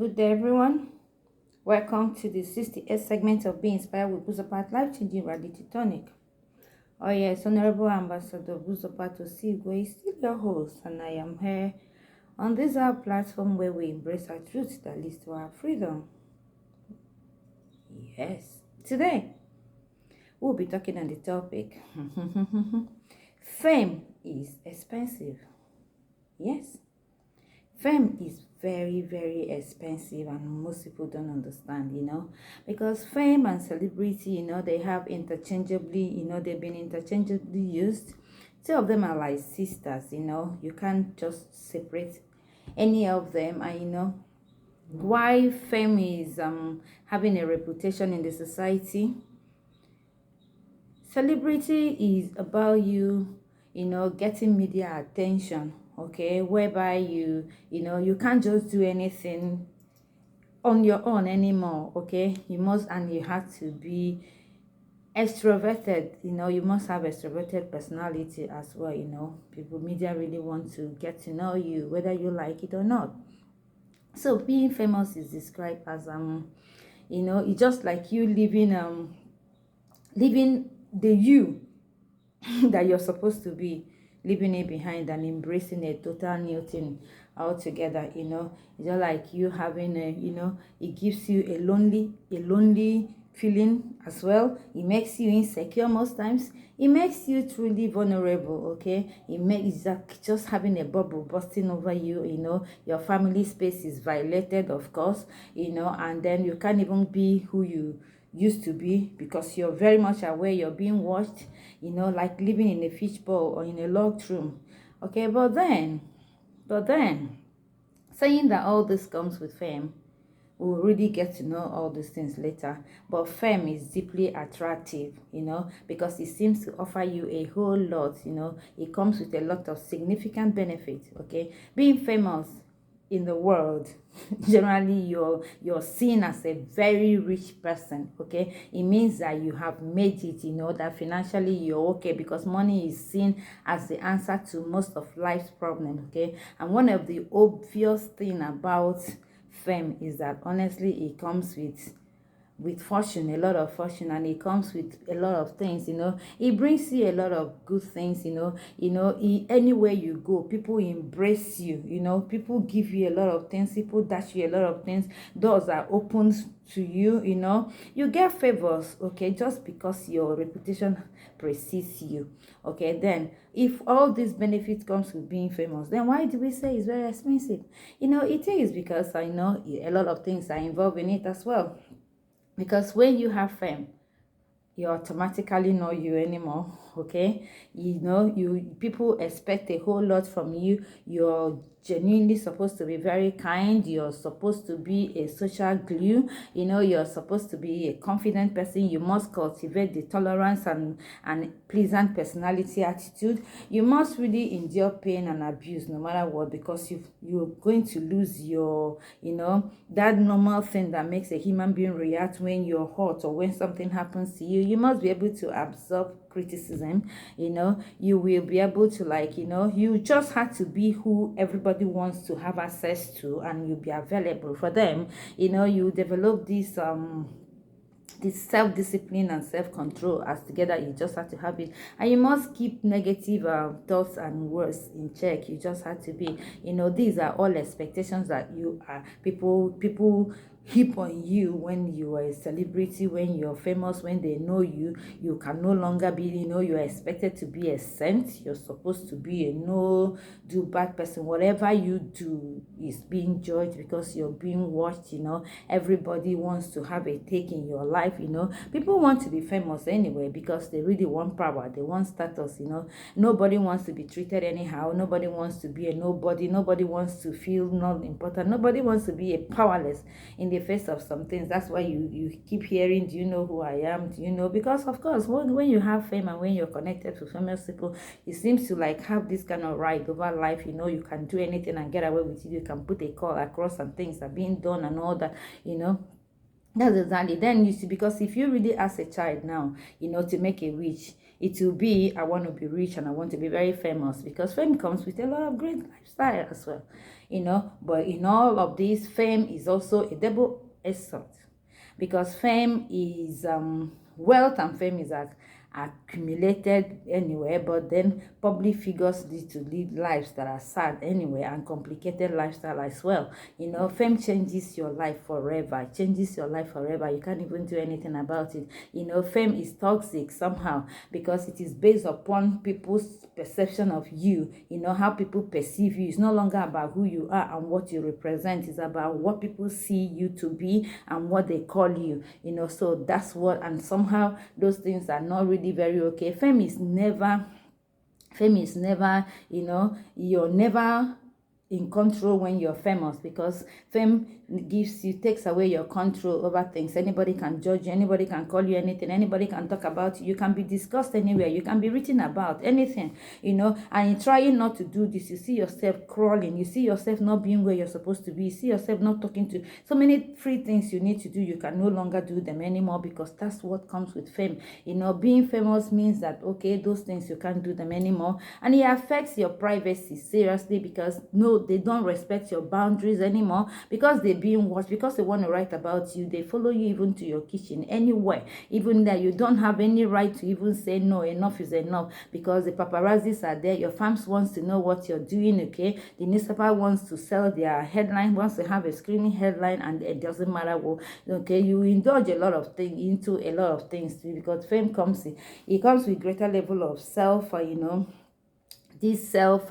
Good day, everyone. Welcome to the 68th segment of Being Inspired with Buzopat Life Changing Reality Tonic. Oh, yes, Honorable Ambassador Buzopat.Topic is still your host, and I am here on this our platform where we embrace our truth that leads to our freedom. Yes, today we'll be talking on the topic fame is expensive. Yes. Fame is very, very expensive, and most people don't understand, because fame and celebrity, they have interchangeably, they've been interchangeably used. Two of them are like sisters, you can't just separate any of them. And why fame is having a reputation in the society. Celebrity is about you, getting media attention, okay, whereby you can't just do anything on your own anymore, okay. You have to be extroverted, you must have extroverted personality as well. People, media really want to get to know you, whether you like it or not. So being famous is described as it's just like you living the you that you're supposed to be, leaving it behind and embracing a total new thing altogether. It's just like you having it gives you a lonely feeling as well. It makes you insecure most times. It makes you truly vulnerable, okay. It makes just having a bubble busting over you. Your family space is violated, of course, and then you can't even be who you used to be, because you're very much aware you're being watched, like living in a fishbowl or in a locked room, okay. But then saying that all this comes with fame, we'll really get to know all these things later. But fame is deeply attractive, because it seems to offer you a whole lot. It comes with a lot of significant benefits, okay. Being famous in the world, generally you're seen as a very rich person, okay. It means that you have made it, that financially you're okay, because money is seen as the answer to most of life's problems, okay. And one of the obvious thing about fame is that honestly it comes with fortune, a lot of fortune, and it comes with a lot of things. It brings you a lot of good things. Anywhere you go, people embrace you. People give you a lot of things, people dash you a lot of things, doors are opened to you. You get favors, okay, just because your reputation precedes you, okay. Then if all these benefits comes with being famous, then why do we say it's very expensive? It is because I know a lot of things are involved in it as well. Because when you have fame, you automatically know you anymore, okay. People expect a whole lot from you. You're genuinely supposed to be very kind. You're supposed to be a social glue. You're supposed to be a confident person. You must cultivate the tolerance and pleasant personality attitude. You must really endure pain and abuse no matter what, because you're going to lose your that normal thing that makes a human being react when you're hurt or when something happens to you. You must be able to absorb criticism. You will be able to you just have to be who everybody wants to have access to, and you'll be available for them. You develop this self-discipline and self-control as together. You just have to have it, and you must keep negative thoughts and words in check. You just have to be, these are all expectations that you are people heap on you when you are a celebrity, when you're famous, when they know you. You can no longer be, you're expected to be a saint. You're supposed to be a no do bad person. Whatever you do is being judged because you're being watched. Everybody wants to have a take in your life. People want to be famous anyway because they really want power, they want status. Nobody wants to be treated anyhow. Nobody wants to be a nobody. Nobody wants to feel not important. Nobody wants to be a powerless in the face of some things. That's why you keep hearing, do you know who I am? Do you know? Because of course when you have fame and when you're connected to famous people, it seems to have this kind of right over life. You can do anything and get away with it. You can put a call across and things are being done and all that. That's exactly. Then you see, because if you really ask a child now, to make a wish, it will be, I want to be rich and I want to be very famous, because fame comes with a lot of great lifestyle as well, But in all of this, fame is also a double-edged sword, because fame is wealth, and fame is accumulated anywhere, but then public figures need to lead lives that are sad anyway, and complicated lifestyle as well. Fame changes your life forever. It changes your life forever. You can't even do anything about it. Fame is toxic somehow, because it is based upon people's perception of you. How people perceive you. It's no longer about who you are and what you represent. It's about what people see you to be and what they call you. So that's what, and somehow those things are not really very okay. Fame is never, you're never in control when you're famous, because fame takes away your control over things. Anybody can judge you, anybody can call you anything, anybody can talk about you, you can be discussed anywhere, you can be written about, anything, and in trying not to do this, you see yourself crawling, you see yourself not being where you're supposed to be, you see yourself not talking to so many free things you need to do. You can no longer do them anymore, because that's what comes with fame. Being famous means that, okay, those things you can't do them anymore, and it affects your privacy seriously, because no, they don't respect your boundaries anymore, because they're being watched, because they want to write about you. They follow you even to your kitchen, anywhere, even that you don't have any right to even say no, enough is enough, because the paparazzis are there. Your fans wants to know what you're doing, okay? The newspaper wants to sell their headline, wants to have a screaming headline, and it doesn't matter what, okay? You indulge a lot of things into a lot of things too, because fame comes in, it comes with greater level of self, this self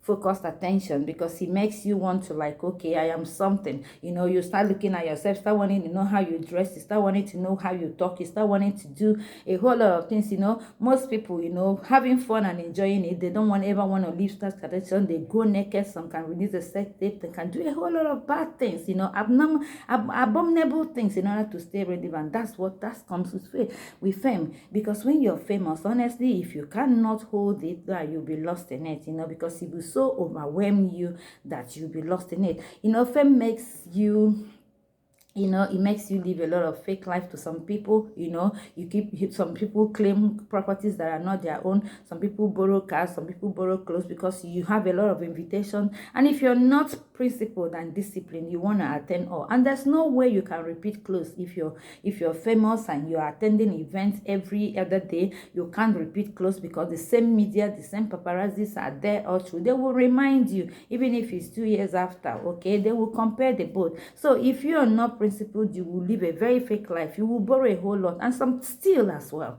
focused attention, because it makes you want to, like, okay, I am something. You start looking at yourself, start wanting to know how you dress, you start wanting to know how you talk, you start wanting to do a whole lot of things. Most people, having fun and enjoying it, they don't ever want to leave that attention. They go naked, some can release a sex tape, they can do a whole lot of bad things, abominable things in order to stay relevant. That comes with fame, because when you're famous, honestly, if you cannot hold it, you'll be lost in it, because it will so overwhelm you that you'll be lost in it. Fame makes you, it makes you live a lot of fake life to some people. Some people claim properties that are not their own. Some people borrow cars, some people borrow clothes, because you have a lot of invitation. And if you're not principled and disciplined, you want to attend all. And there's no way you can repeat clothes. If you're famous and you're attending events every other day, you can't repeat clothes, because the same media, the same paparazzis are there all through. They will remind you, even if it's 2 years after, okay? They will compare the both. So if you are not principled, you will live a very fake life. You will borrow a whole lot, and some steal as well.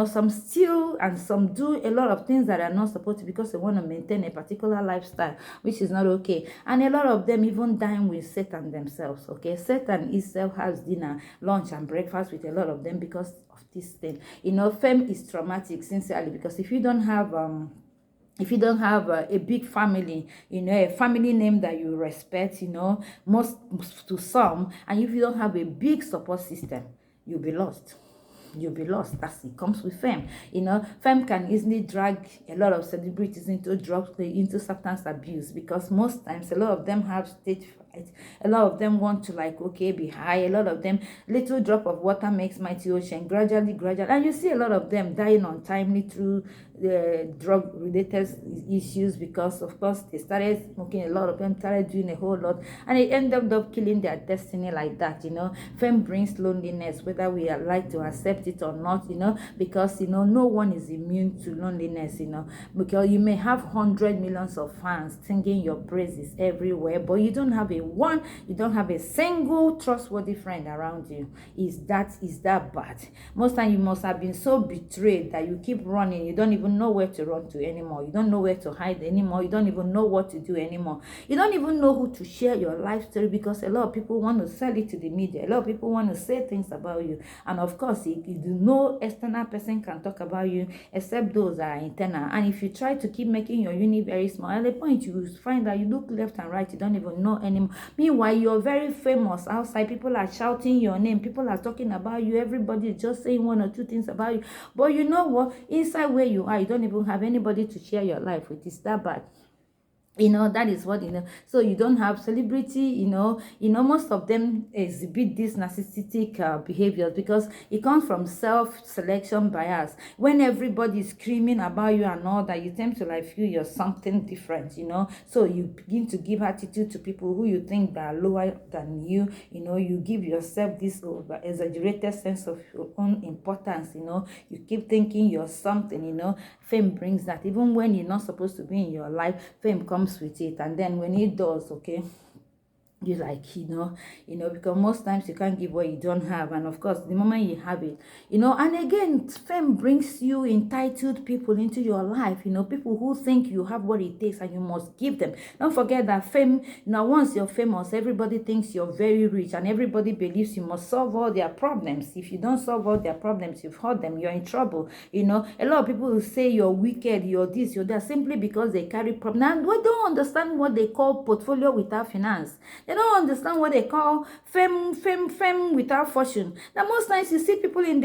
Some steal, and some do a lot of things that are not supposed to, because they want to maintain a particular lifestyle, which is not okay. And a lot of them even dine with Satan themselves, okay? Satan itself has dinner, lunch, and breakfast with a lot of them because of this thing. Fame is traumatic, sincerely, because if you don't have a big family, a family name that you respect, most to some, and if you don't have a big support system, you'll be lost. That's it. Comes with fame. Fame can easily drag a lot of celebrities into drugs, into substance abuse, because most times a lot of them have stage fright. A lot of them want to, like, okay, be high. A lot of them, little drop of water makes mighty ocean. Gradually, and you see a lot of them dying untimely through the drug related issues, because of course they started smoking. A lot of them started doing a whole lot, and it ended up killing their destiny like that. Fame brings loneliness, whether we are like to accept it or not, because no one is immune to loneliness, because you may have 100 millions of fans singing your praises everywhere, but you don't have a single trustworthy friend around you. Is that bad? Most time you must have been so betrayed that you keep running. You don't even know where to run to anymore. You don't know where to hide anymore. You don't even know what to do anymore. You don't even know who to share your life story, because a lot of people want to sell it to the media. A lot of people want to say things about you, and of course, no external person can talk about you except those that are internal. And if you try to keep making your unit very small, at a point you will find that you look left and right, you don't even know anymore. Meanwhile, you're very famous outside. People are shouting your name. People are talking about you. Everybody is just saying one or two things about you. But you know what? Inside where you are, you don't even have anybody to share your life with. It's that bad. That is what so you don't have celebrity. Most of them exhibit these narcissistic behaviors because it comes from self-selection bias. When everybody is screaming about you and all that, you tend to like feel you're something different. So you begin to give attitude to people who you think that are lower than you. You give yourself this over exaggerated sense of your own importance. You keep thinking you're something. Fame brings that. Even when you're not supposed to be in your life, fame comes with it. And then when it does, okay, you like, because most times you can't give what you don't have. And of course, the moment you have it, and again, fame brings you entitled people into your life. People who think you have what it takes and you must give them. Don't forget that fame, now once you're famous, everybody thinks you're very rich and everybody believes you must solve all their problems. If you don't solve all their problems, you've hurt them, you're in trouble. A lot of people will say you're wicked, you're this, you're that, simply because they carry problems. Now, we don't understand what they call portfolio without finance. They don't understand what they call fame without fortune. Now, most times you see people in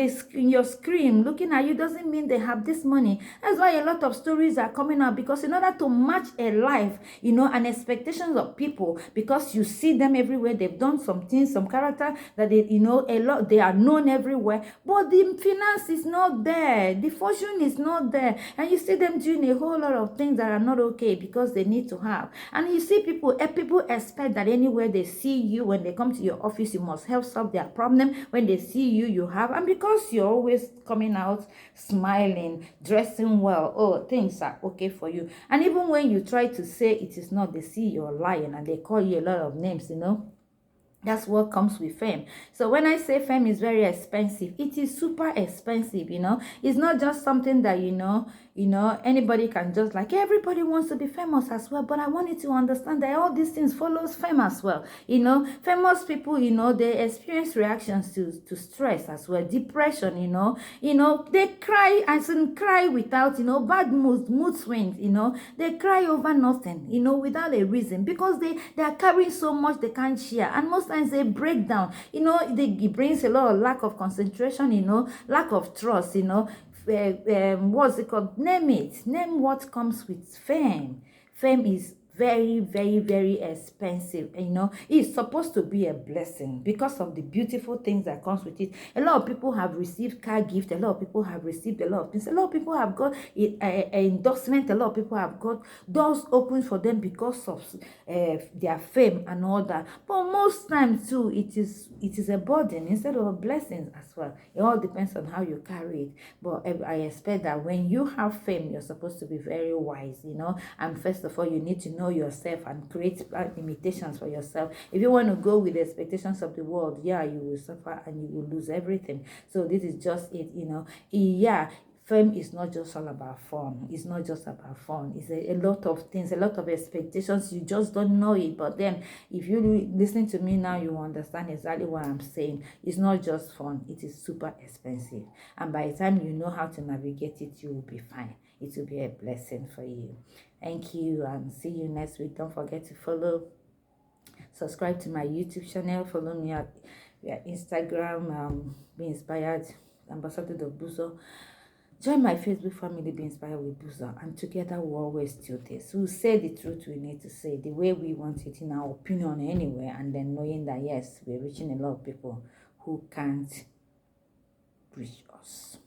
your screen looking at you doesn't mean they have this money. That's why a lot of stories are coming out, because in order to match a life, and expectations of people, because you see them everywhere, they've done some things, some character that they, a lot, they are known everywhere, but the finance is not there, the fortune is not there, and you see them doing a whole lot of things that are not okay because they need to have. And you see people expect that anywhere they see you, when they come to your office, you must help solve their problem. When they see you, you have. And because you're always coming out smiling, dressing well, oh, things are okay for you. And even when you try to say it is not, they see you're lying and they call you a lot of names. That's what comes with fame. So when I say fame is very expensive, it is super expensive. It's not just something that anybody can just like. Everybody wants to be famous as well, but I want you to understand that all these things follows fame as well. Famous people, they experience reactions to stress as well, depression. They cry, as in cry without bad mood swings. They cry over nothing, without a reason, because they are carrying so much they can't share, and most times they break down. It brings a lot of lack of concentration, lack of trust. What's it called? Name what comes with fame. Fame is very, very, very expensive. It's supposed to be a blessing because of the beautiful things that comes with it. A lot of people have received car gift. A lot of people have received a lot of things. A lot of people have got endorsement. A lot of people have got doors open for them because of their fame and all that. But most times too, it is a burden instead of a blessing as well. It all depends on how you carry it. But I expect that when you have fame, you're supposed to be very wise. And first of all, you need to know yourself and create limitations for yourself. If you want to go with the expectations of the world, yeah, you will suffer and you will lose everything. So this is just it. Yeah, fame is not just all about fun. It's not just about fun. It's a lot of things, a lot of expectations. You just don't know it. But then if you listen to me now, you understand exactly what I'm saying. It's not just fun. It is super expensive. And by the time you know how to navigate it, you will be fine. It will be a blessing for you. Thank you, and see you next week. Don't forget to subscribe to my YouTube channel. Follow me at Instagram, Be Inspired, Ambassador of Buzo. Join my Facebook family, Be Inspired with Buzo, and together we'll always do this. We'll say the truth we need to say, the way we want it, in our opinion anyway, and then knowing that yes, we're reaching a lot of people who can't reach us.